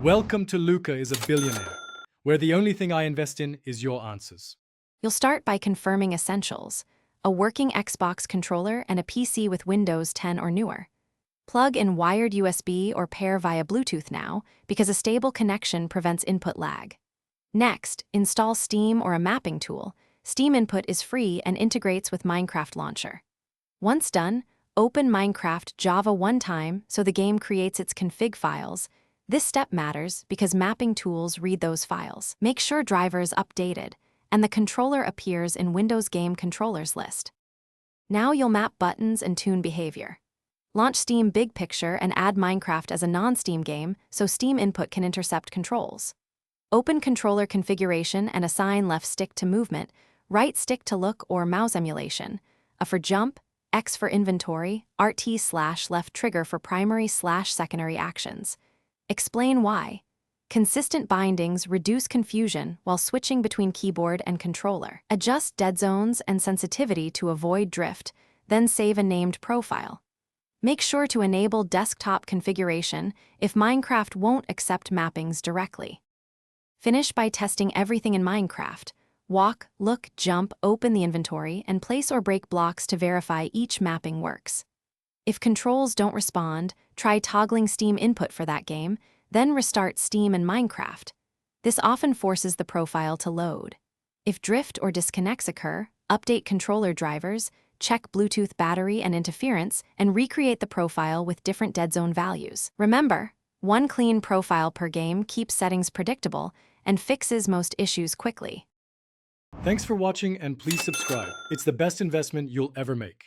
Welcome to Luca is a Billionaire, where the only thing I invest in is your answers. You'll start by confirming essentials: a working Xbox controller and a PC with Windows 10 or newer. Plug in wired USB or pair via Bluetooth now, because a stable connection prevents input lag. Next, install Steam or a mapping tool. Steam input is free and integrates with Minecraft Launcher. Once done, open Minecraft Java one time so the game creates its config files. This step matters because mapping tools read those files. Make sure driver is updated, and the controller appears in Windows Game Controllers list. Now you'll map buttons and tune behavior. Launch Steam Big Picture and add Minecraft as a non-Steam game so Steam input can intercept controls. Open controller configuration and assign left stick to movement, right stick to look or mouse emulation, A for jump, X for inventory, RT/left trigger for primary/secondary actions. Explain why. Consistent bindings reduce confusion while switching between keyboard and controller. Adjust dead zones and sensitivity to avoid drift, then save a named profile. Make sure to enable desktop configuration if Minecraft won't accept mappings directly. Finish by testing everything in Minecraft. Walk, look, jump, open the inventory, and place or break blocks to verify each mapping works. If controls don't respond, try toggling Steam input for that game, then restart Steam and Minecraft. This often forces the profile to load. If drift or disconnects occur, update controller drivers, check Bluetooth battery and interference, and recreate the profile with different dead zone values. Remember, one clean profile per game keeps settings predictable and fixes most issues quickly. Thanks for watching and please subscribe. It's the best investment you'll ever make.